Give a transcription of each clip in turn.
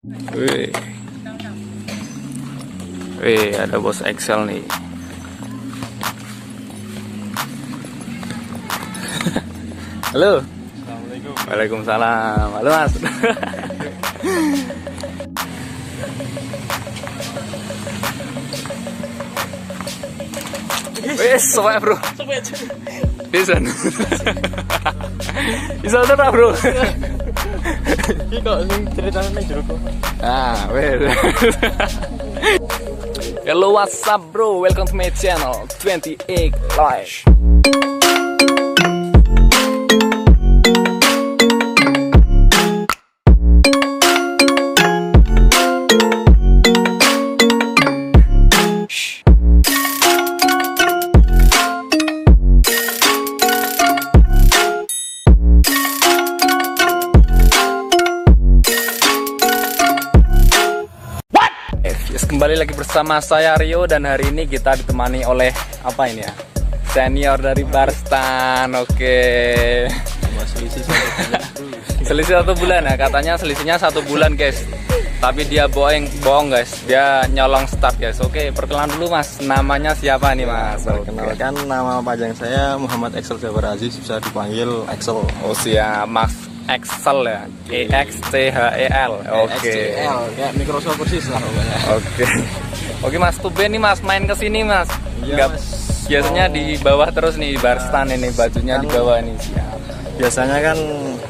Wih, wih, ada bos Excel nih. Halo. Assalamualaikum. Waalaikumsalam. Halo mas. Wes, soalnya bro. Bisa. Bisa tuh bro. Ini kok ceritanya jero kok. Ah, wes. Hello, what's up bro? Welcome to my channel 28 Live. Kembali lagi bersama saya Rio, dan hari ini kita ditemani oleh apa ini ya? Senior dari Barstan. Oke. Selisih 1 bulan ya, katanya selisihnya 1 bulan guys. Tapi dia bohong guys, dia nyolong start guys. Oke, perkenalan dulu mas, namanya siapa nih mas? Perkenalkan, nama panjang saya Muhammad Excel Jabar Aziz, bisa dipanggil Excel. Oh siap, Mas Excel ya, EXCHEL. Oke. Ya Microsoft persis lah pokoknya. Oke. Oke mas, tumben nih mas main kesini mas. Iya, Nggak, Mas. biasanya di bawah terus nih Barstan ini, bajunya di bawah nih. Siap. Biasanya kan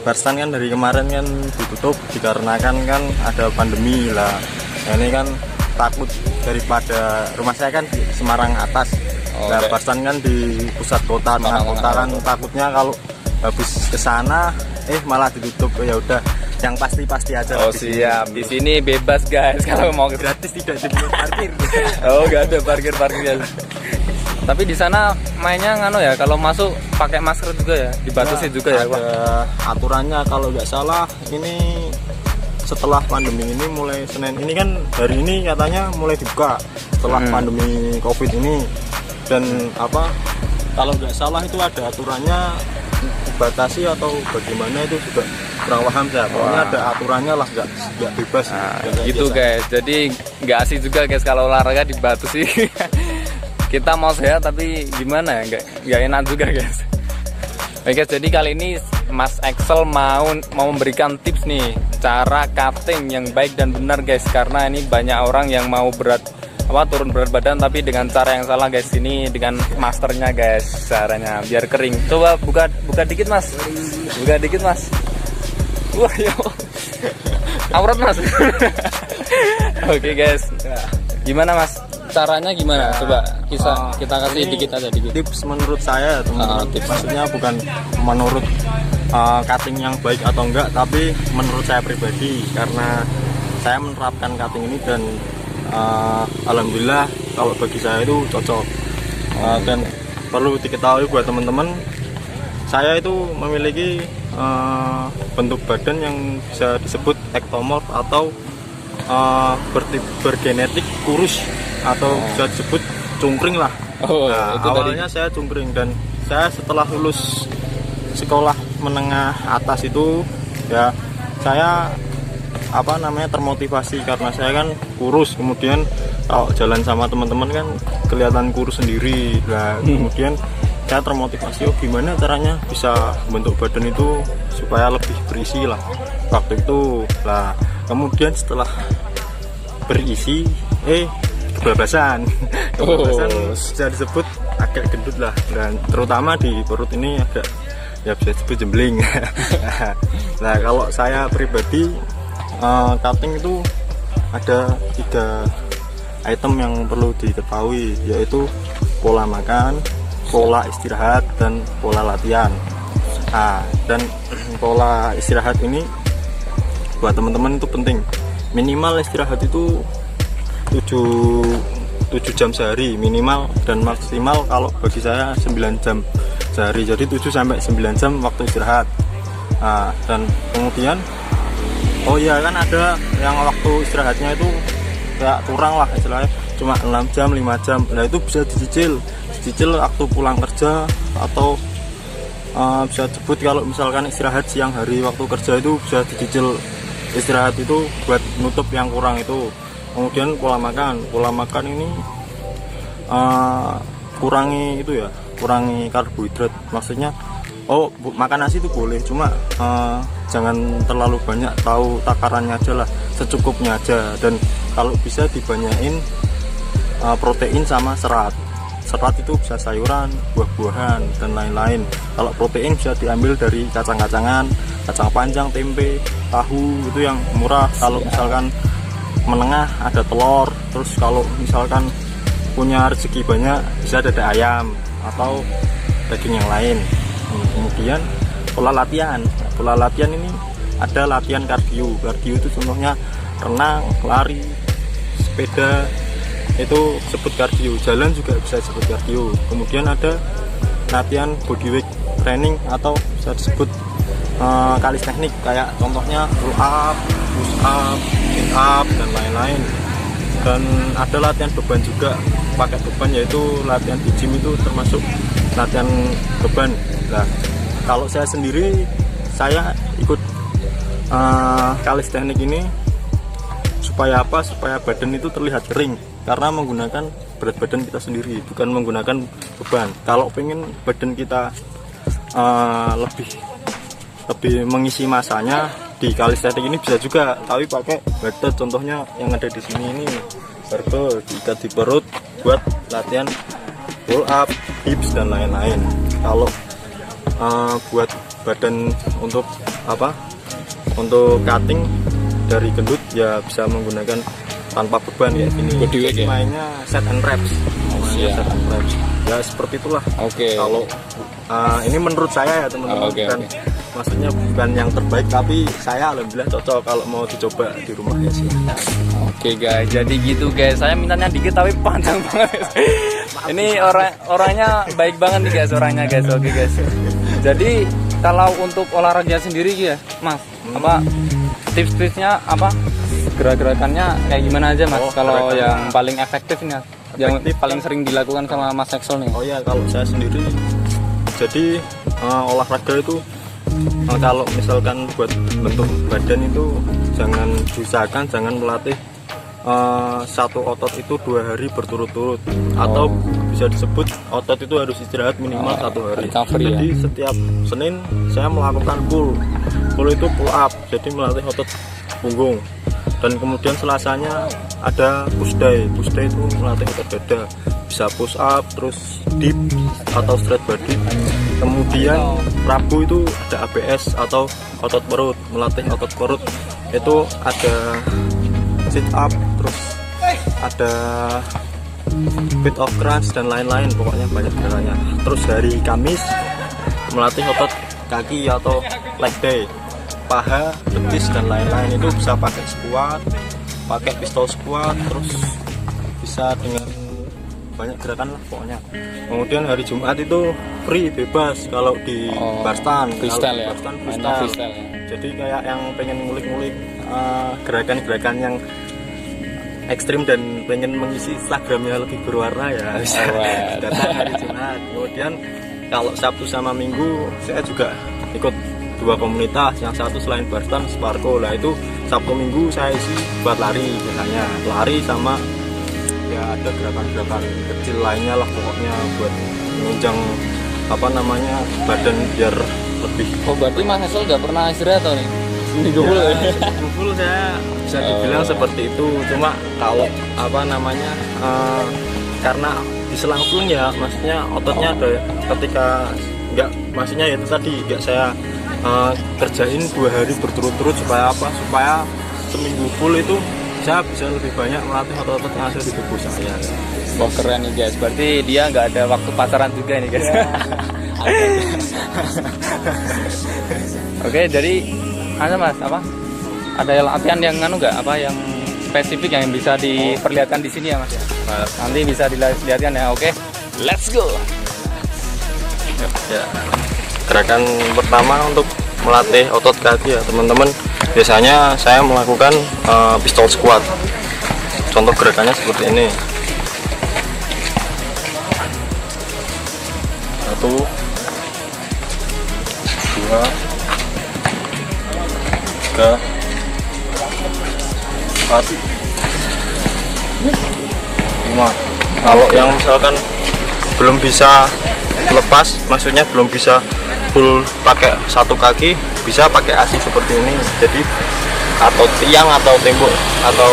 Barstan kan dari kemarin kan ditutup dikarenakan kan ada pandemi lah. Nah, ini kan takut daripada rumah saya kan di Semarang atas. Nah, Oke. Barstan kan di pusat kota. Nah, kota kan takutnya kalau habis ke sana malah ditutup. Ya udah, yang pasti aja. Oh di sini. siap, di sini bebas guys kalau mau Gratis, tidak dipungut parkir. Oh nggak ada parkir. Tapi di sana mainnya ngano ya, kalau masuk pakai masker juga ya, dibatasi juga ya Pak. Ada aturannya kalau nggak salah. Ini setelah pandemi ini mulai Senin ini kan, hari ini katanya mulai dibuka setelah pandemi COVID ini. Dan apa, kalau nggak salah itu ada aturannya, dibatasi atau bagaimana itu juga kurang paham saya. Pokoknya ada aturannya lah, nggak bebas. Nah, Nggak gitu biasa. guys. Jadi nggak asik juga guys kalau olahraga dibatasi. Kita mau sehat tapi gimana ya, nggak enak juga guys. Oke guys, jadi kali ini Mas Excel mau memberikan tips nih cara cutting yang baik dan benar guys, karena ini banyak orang yang mau turun berat badan tapi dengan cara yang salah guys. Ini dengan masternya guys, caranya biar kering. Coba buka dikit mas, buka dikit mas. Wah ya, aurat mas. Oke guys, gimana mas? Caranya gimana? Coba kita kasih ini dikit aja dikit. Tips menurut saya, teman-teman. Tips. Maksudnya bukan menurut cutting yang baik atau enggak, tapi menurut saya pribadi, karena saya menerapkan cutting ini dan alhamdulillah kalau bagi saya itu cocok. Dan perlu diketahui buat teman-teman, saya itu memiliki bentuk badan yang bisa disebut ektomorf atau bergenetik kurus, atau bisa disebut cungkring lah. Nah, Itu awalnya saya cungkring, dan saya setelah lulus sekolah menengah atas itu ya saya termotivasi, karena saya kan kurus. Kemudian kalau jalan sama teman-teman kan kelihatan kurus sendiri. Nah, kemudian saya termotivasi, gimana caranya bisa bentuk badan itu supaya lebih berisi lah waktu itu. Nah, kemudian setelah berisi kebebasan bisa disebut agak gendut lah, dan terutama di perut ini agak, ya bisa disebut jembling. Nah, kalau saya pribadi, cutting itu ada 3 item yang perlu diketahui, yaitu pola makan, pola istirahat, dan pola latihan. Nah, dan pola istirahat ini buat teman-teman itu penting. Minimal istirahat itu 7 jam sehari minimal, dan maksimal kalau bagi saya 9 jam sehari. Jadi 7 sampai 9 jam waktu istirahat. Nah, dan kemudian kan ada yang waktu istirahatnya itu kayak kurang lah istilahnya, cuma 6 jam 5 jam. Nah, itu bisa dicicil waktu pulang kerja, atau bisa disebut kalau misalkan istirahat siang hari waktu kerja itu bisa dicicil istirahat itu buat nutup yang kurang itu. Kemudian pola makan ini kurangi itu ya, kurangi karbohidrat. Maksudnya makan nasi itu boleh, cuma jangan terlalu banyak, tahu takarannya aja lah, secukupnya aja. Dan kalau bisa dibanyain protein sama serat itu bisa sayuran, buah-buahan, dan lain-lain. Kalau protein bisa diambil dari kacang-kacangan, kacang panjang, tempe, tahu, itu yang murah. Kalau misalkan menengah ada telur. Terus kalau misalkan punya rezeki banyak bisa dada ayam atau daging yang lain. Kemudian pola latihan ini ada latihan kardio itu contohnya renang, lari, sepeda, itu sebut kardio. Jalan juga bisa disebut kardio. Kemudian ada latihan bodyweight training atau bisa disebut calisthenics, kayak contohnya pull up, push up, sit up, dan lain-lain. Dan ada latihan beban juga, pakai beban, yaitu latihan di gym itu termasuk latihan beban. Nah, kalau saya sendiri, saya ikut calisthenics ini supaya apa? Supaya badan itu terlihat kering, karena menggunakan berat badan kita sendiri, bukan menggunakan beban. Kalau pengen badan kita lebih mengisi masanya, di calisthenics ini bisa juga, tapi pakai barbel. Contohnya yang ada di sini ini barbel diikat di perut buat latihan pull up, hips, dan lain-lain. Kalau buat badan untuk cutting dari gendut ya bisa menggunakan tanpa beban ya. Ini mainnya set and reps. Set and reps. Ya seperti itulah. Kalau ini menurut saya ya teman-teman, maksudnya bukan yang terbaik, tapi saya alhamdulillah cocok kalau mau dicoba di rumah ya sih. Guys, jadi gitu guys. Saya mintanya dikit tapi panjang banget. Ini orangnya baik banget nih guys, orangnya guys. Oke guys. Jadi kalau untuk olahraga sendiri ya, Mas, tips-tipsnya gerak-gerakannya kayak gimana aja, Mas? Kalau yang paling efektif nih, yang paling sering dilakukan sama Mas Axel nih. Kalau saya sendiri, jadi olahraga itu kalau misalkan buat bentuk badan itu jangan melatih satu otot itu 2 hari berturut-turut, atau bisa disebut otot itu harus istirahat minimal 1 hari. Jadi setiap Senin saya melakukan pull itu pull up, jadi melatih otot punggung. Dan kemudian Selasanya ada push day itu melatih otot dada, bisa push up, terus dip atau straight body. Kemudian Rabu itu ada ABS atau otot perut, melatih otot perut. Itu ada sit up, terus ada bit of crunch, dan lain-lain, pokoknya banyak gerakannya. Terus hari Kamis melatih otot kaki atau leg day, paha, betis, dan lain-lain. Itu bisa pakai squat, pakai pistol squat, terus bisa dengan banyak gerakan lah pokoknya. Kemudian hari Jumat itu free, bebas kalau di Barstan, freestyle ya. Freestyle. Jadi kayak yang pengen ngulik-ngulik gerakan-gerakan yang ekstrim dan pengen mengisi Instagramnya lebih berwarna ya bisa datang hari Jumat. Kemudian kalau Sabtu sama Minggu saya juga ikut 2 komunitas, yang satu selain Barstan, Sparko. Lah itu Sabtu Minggu saya isi buat lari, biasanya lari sama ya ada gerakan-gerakan kecil lainnya lah pokoknya buat menunjang badan biar lebih. Berarti Mas Axel nggak pernah istirahat atau nih? Seminggu full saya bisa dibilang seperti itu. Cuma kalau karena diselang-seling ya, maksudnya ototnya ada ketika maksudnya itu tadi nggak saya kerjain 2 hari berturut-turut supaya seminggu full itu saya bisa lebih banyak melatih otot-otot yang ada di tubuh saya. Keren nih guys, berarti dia nggak ada waktu pacaran juga nih guys. Oke, jadi Mas, ada latihan yang yang spesifik yang bisa diperlihatkan di sini ya Mas ya? Nanti bisa dilihatkan ya. Oke, let's go. Ya. Gerakan pertama untuk melatih otot kaki ya teman-teman, biasanya saya melakukan pistol squat. Contoh gerakannya seperti ini. 1 2 3 4, 5. Kalau yang misalkan belum bisa lepas, maksudnya belum bisa full pakai satu kaki, bisa pakai asi seperti ini. Jadi atau tiang atau tembok atau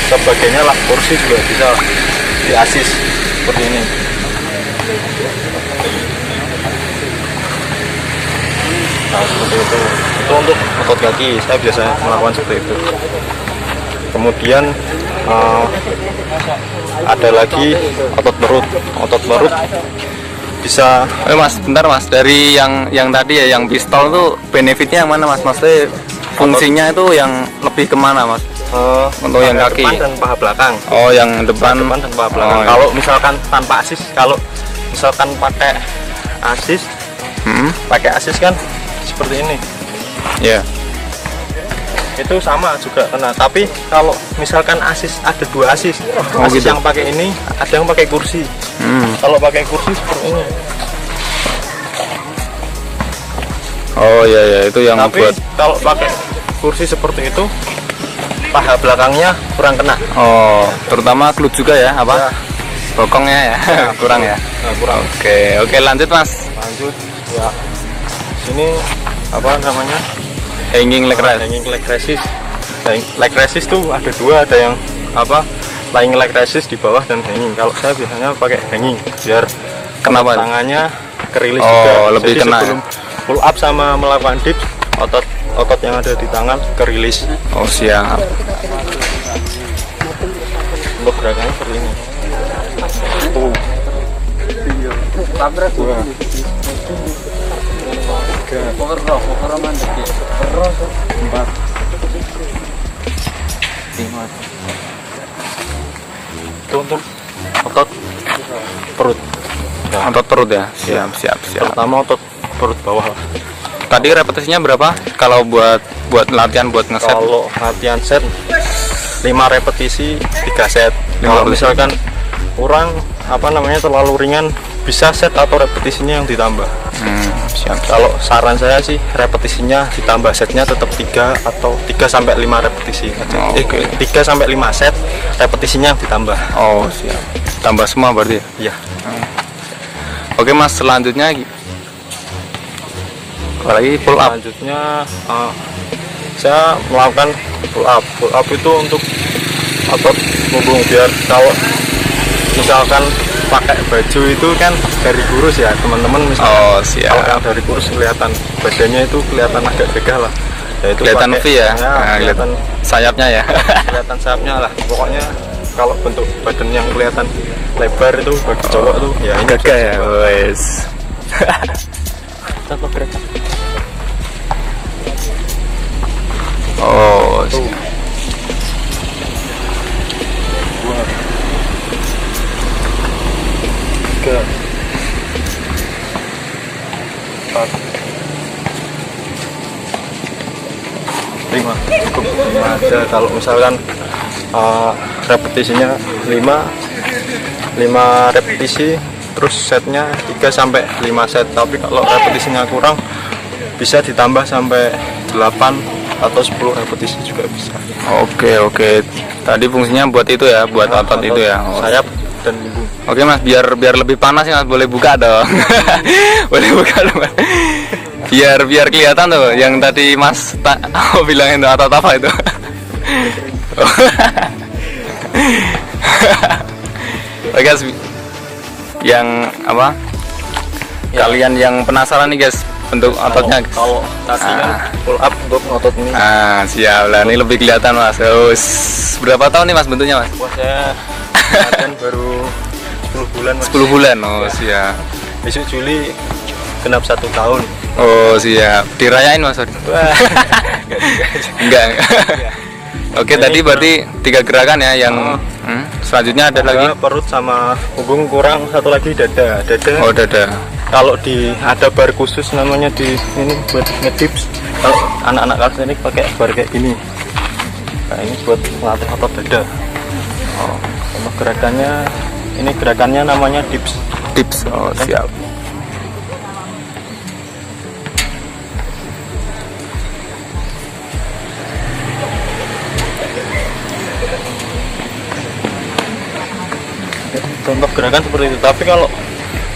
sebagainya lah, kursi juga bisa diasis seperti ini. Nah, seperti itu untuk otot kaki, saya biasa melakukan seperti itu. Kemudian ada lagi otot perut bisa. Mas, bentar mas, dari yang tadi ya, yang pistol tuh benefitnya yang mana mas? Maksudnya fungsinya itu yang lebih kemana mas? Untuk yang kaki depan dan paha belakang. Oh, yang depan dan paha belakang. Oh, kalau misalkan tanpa asis, kalau misalkan pakai asis, pakai asis kan seperti ini. Ya. Itu sama juga kena. Tapi kalau misalkan asis, ada 2 asis. Asis gitu. yang pakai ini, ada yang pakai kursi. Kalau pakai kursi seperti ini. Oh iya ya, itu yang Tapi buat. kalau pakai kursi seperti itu, paha belakangnya kurang kena. Oh, terutama glute juga ya, apa? Ya. Bokongnya ya, kurang ya. Nah, kurang. Oke, lanjut mas. Lanjut ya. Sini apa namanya? Hanging leg raise. Hanging leg raises. Leg raises tuh ada 2, ada yang apa? Lying leg raises di bawah dan hanging. Kalau saya biasanya pakai hanging biar Kenapa? tangannya kerilis Oh, juga. lebih Jadi kena sebelum pull up sama melakukan dips, otot yang ada di tangan kerilis. Oh siap. Untuk gerakannya seperti ini. Itu untuk otot perut. Ya, Otot perut ya. Siap. terutama otot perut bawah. Tadi repetisinya berapa? Kalau buat latihan buat ngeset? Kalau latihan set 5 repetisi 3 set. Kalau misalkan kurang apa namanya terlalu ringan, bisa set atau repetisinya yang ditambah. Siap. Kalau saran saya sih repetisinya ditambah, setnya tetap 3 atau 3 sampai 5 repetisi aja. Oh, oke. 3 sampai 5 set, repetisinya ditambah. Oh siap. Tambah semua berarti. Iya. Oke mas, selanjutnya apalagi pull up. Selanjutnya saya melakukan pull up. Pull up itu untuk otot punggung, biar kalau misalkan pakai baju itu kan dari kurus ya teman-teman, misalkan Oh siap. kalau yang dari kurus kelihatan badannya itu kelihatan agak gagah lah. Ya, itu Kelihatan V pakai, ya. ya, kelihatan sayapnya ya. kelihatan sayapnya lah. Pokoknya kalau bentuk badan yang kelihatan lebar itu bagi cowok tuh ya ini Gagah ya, wes. contoh gerakan. Oh Tuh. siap. 2 3 4 5 cukup 5 aja. Kalau misalkan repetisinya 5 repetisi, terus setnya 3 sampai 5 set. Tapi kalau repetisinya kurang, bisa ditambah sampai 8 atau 10 repetisi juga bisa. Oke. Tadi fungsinya buat itu ya, buat otot itu ya. Oh. Sayap dan punggung. Oke mas, biar lebih panas ya mas, boleh buka dong. Boleh buka dong mas. Biar kelihatan tuh yang tadi mas bilangin tuh otot apa itu. Oke guys, yang apa? Ya. Kalian yang penasaran nih guys bentuk ototnya. Kalau tadi kan pull up untuk otot ini. Siap lah, ini lebih kelihatan mas. Berapa tahun nih mas bentuknya mas? Wah, saya latihan baru 10 bulan mas. 10 bulan, oh siap. Besok Juli genap 1 tahun. Oh siap, dirayain mas? Wah, Enggak. Oke, Ini tadi berarti 3 gerakan ya yang selanjutnya ada lagi. perut sama punggung, kurang satu lagi dada. Oh dada. Kalau ada bar khusus namanya di ini buat ngedips. Kalau anak-anak kelas ini pakai bar kayak gini. Nah, ini buat melatih otot dada. Untuk gerakannya namanya dips. Tips. Oh siap. contoh gerakan seperti itu. Tapi kalau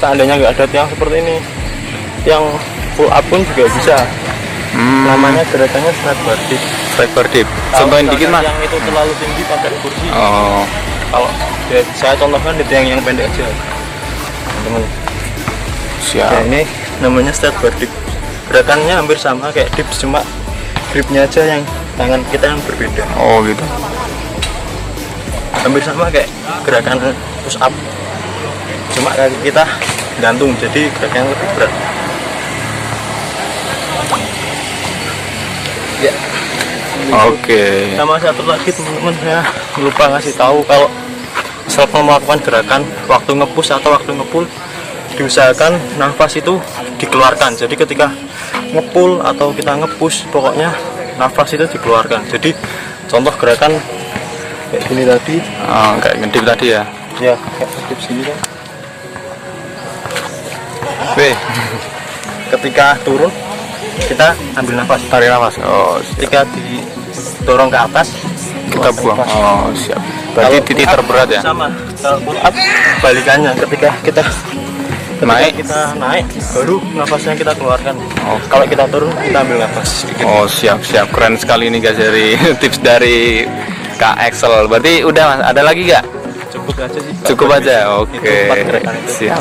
seandainya nggak ada tiang seperti ini, yang pull up pun juga bisa. Namanya gerakannya striker dip. Striker dip. Contohin dikit mas. Yang itu terlalu tinggi pakai kursi. Oh. Kalau ya, saya contohkan di tiang yang pendek aja, teman. Siap. Ya, ini namanya striker dip. Gerakannya hampir sama kayak dips, cuma gripnya aja yang tangan kita yang berbeda. Oh gitu. Hampir sama kayak gerakan push up, cuma kaki kita gantung, jadi gerakannya lebih berat. Ya. Oke. Sama satu lagi teman-teman, saya lupa ngasih tahu kalau setelah melakukan gerakan waktu nge-push atau waktu nge-pull, diusahakan nafas itu dikeluarkan. Jadi ketika nge-pull atau kita nge-push, pokoknya nafas itu dikeluarkan. Jadi contoh gerakan kayak gini tadi. Oh, kayak ngedip tadi ya. Ya, kayak ngedip sini kan. Weh, Ketika turun kita ambil nafas, tarik nafas. Oh, ketika didorong ke atas kita buang. Oh, siap. Berarti Kalau titik pull up terberat ya. sama, kalau pull up balikannya, ketika kita Naik. kita naik baru nafasnya kita keluarkan. Oh. Kalau kita turun kita ambil nafas sedikit. Oh, siap. Keren sekali nih guys dari tips dari Kak Excel. Berarti udah mas, ada lagi gak? Cukup aja sih. Cukup aja. Oke. Itu 4 gerakan itu. Siap.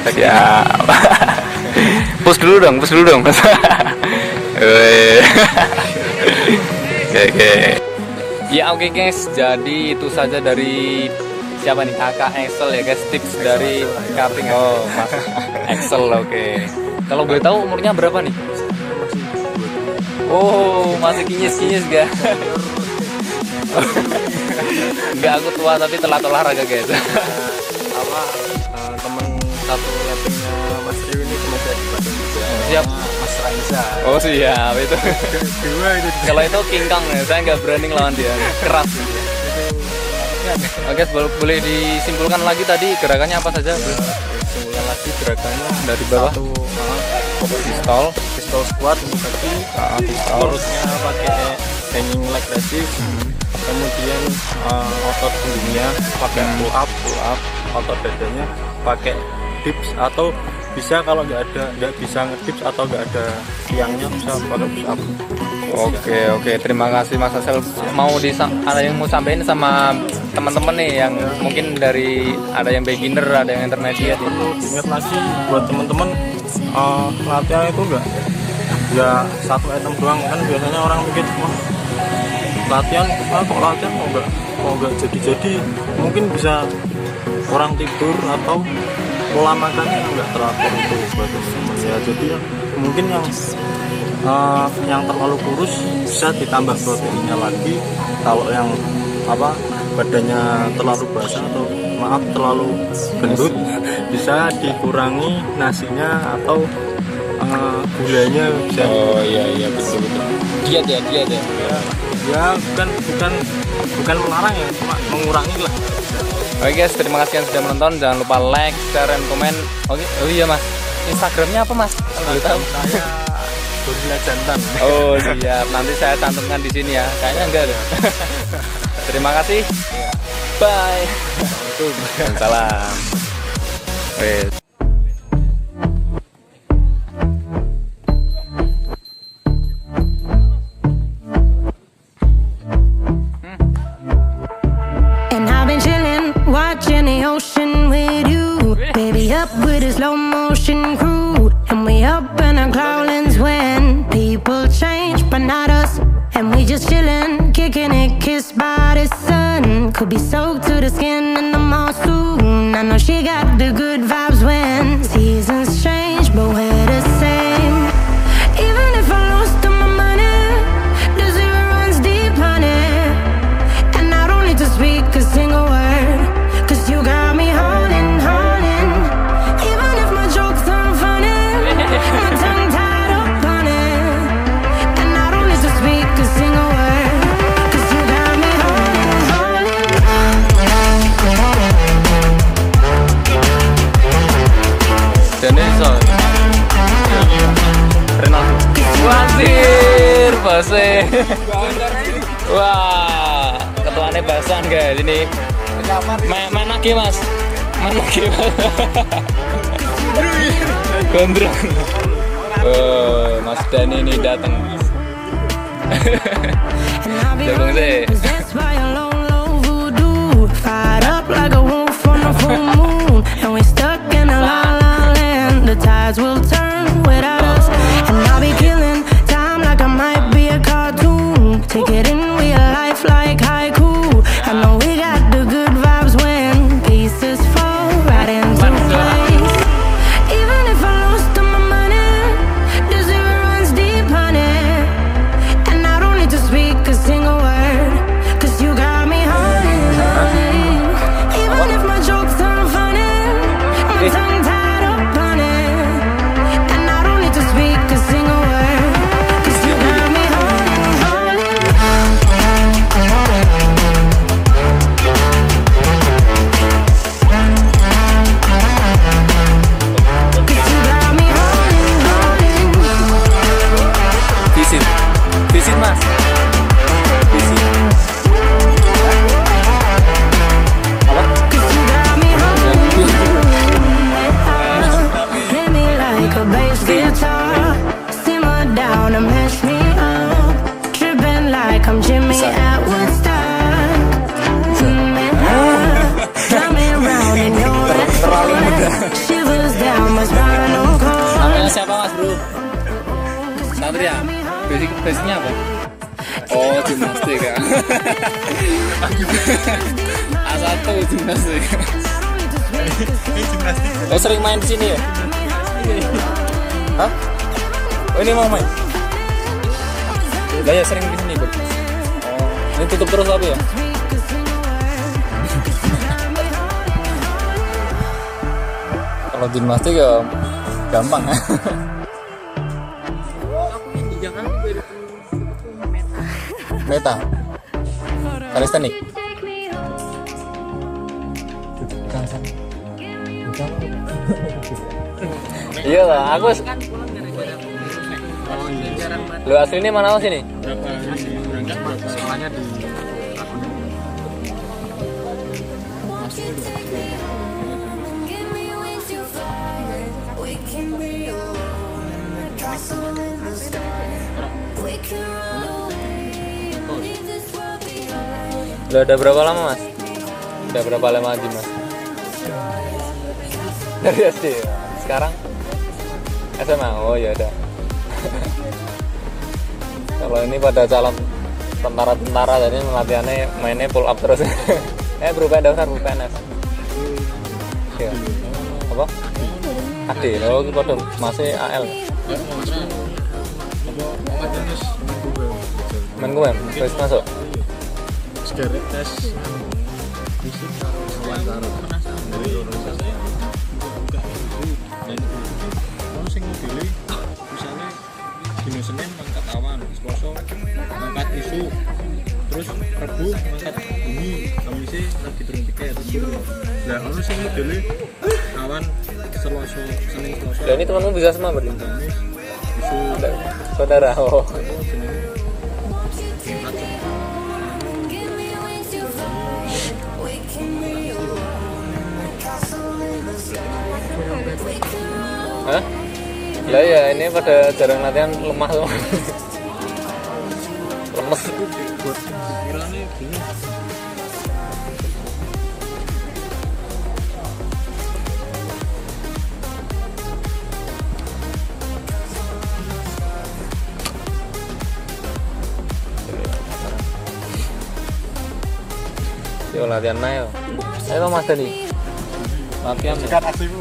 Push dulu dong. Weh. Oke. Ya oke guys, jadi itu saja dari siapa nih, kakak Excel ya guys, tips dari karting. Oh mas Excel. Oke. Kalau boleh tahu umurnya berapa nih? Oh masih kinyis gak? Enggak, aku tua tapi telat olahraga guys. Teman satu lettingnya Mas Rio ini teman saya di Bandung juga. Siap. Mas Raisa. Oh siap itu. Dua itu. Kalau itu kingkang ya, saya nggak berani ngelawan dia, keras. Oke, boleh disimpulkan lagi tadi gerakannya apa saja? Simpulkan lagi gerakannya Dari bawah. Satu, pistol squat untuk kaki, lurusnya pakai hanging leg resist, kemudian otot punggungnya pakai pull up, otot dadanya pakai dips, atau bisa kalau nggak bisa ngedips atau nggak ada tiangnya bisa pakai push up. Oke, terima kasih Mas Asel. Ada yang mau sampaikan sama teman-teman nih yang mungkin dari ada yang beginner, ada yang intermediate. Ingat lagi buat teman-teman, latihan itu nggak satu item doang kan. Biasanya orang mikir latihan kok latihan nggak jadi mungkin bisa kurang tidur atau pola makannya nggak teratur itu buat teman-teman ya. Jadi mungkin yang terlalu kurus bisa ditambah proteinnya lagi. Kalau yang badannya terlalu basah atau terlalu gendut bisa dikurangi nasinya atau gulanya bisa. Oh iya betul. Diet ya. Ya bukan melarang ya, cuma mengurangi lah. Oke guys, terima kasih yang sudah menonton. Jangan lupa like, share, dan komen. Oke, oh iya mas, Instagramnya apa mas? Kalau boleh tahu. Saya Gorilla Jantan. Oh siap, nanti saya cantumkan di sini ya. Kayaknya enggak deh. Terima kasih. Bye. Salam. Wes. Watching the ocean with you, baby, up with a slow motion crew, and we up in our clouds when people change, but not us. And we just chillin', kicking it, kissed by the sun. Could be soaked to the skin in the mall soon. I know she got the good vibes when seasons change, but we're the same. Even if I lost all my money, the zero runs deep, honey, and I don't need to speak a single word, 'cause you got me holding. Even if my jokes aren't funny, my tongue tied up on it, and I don't need to speak a single word, 'cause you got me holding. Denisa Renaldo Wazir Base. Wah, ketuanya Basan guys ini. Main lagi mas. Mana gimana? Gondrong. Mas Dani ini datang. And I'll be Jagung sih. running, possessed by a low, low voodoo. Fired up like a wolf on a full moon. And we're stuck in a la la land. The tides will turn without us. And I'll be killing time like I might be a cartoon. Take it in real life like haiku. I know we got the good vibes when pieces fall right into place. Even if I lost all my money, the zero runs deep, honey. And I don't need to speak a single word, 'cause you got me honey. Even if my jokes aren't funny, my tongue tied up, honey. And I don't need to speak a single word, 'cause you got me honey. 'Cause you got me honey. Visit mas. Visit. Apa? 'Cause you got me honey. Play me like a bass guitar, simmer down and mash me up, tripping like I'm Jimmy at Woodstock. Got me round in your head, shivers down my spinal cord. Namanya siapa mas bro? Satria. Basicnya apa? Oh gimnastik ya. A1 gimnastik. Oh sering main di sini ya? Hah? Oh ini mau main? Lah ya sering di sini bro. Oh ini tutup terus tapi ya? Kalau gimnastik ya gampang ya. Meta kalisthenik. Iya lah, aku lu aslinya mana sini? Semuanya di Udah ada berapa lama mas? Udah berapa lama aja mas? Dari SD ya? Sekarang? SMA? Oh ya udah. Kalau ini pada calon tentara jadi latihannya mainnya pull up terus. Bro PNS. Ya. Apa? AD, lo pada masih AL. Main gue, terus masuk. sekarang tes fisik wawancara dari organisasi buka dan kalau sing pilih misalnya dino Senin mangkat awan, Selasa mangkat isu, terus Rabu mangkat bumi, Kamis lagi turun tiket. Nah kalau sing pilih awan Selasa, Senin, Selasa. Dan ini temanmu bisa semua berarti? Isu saudara. Oh. Hah? Lah ya ini pada jarang latihan lemah semua. Lemes. buat pikirannya gini. Yo latihan ayo. Ayo Mas Dani. Latihan. Sekat aslimu.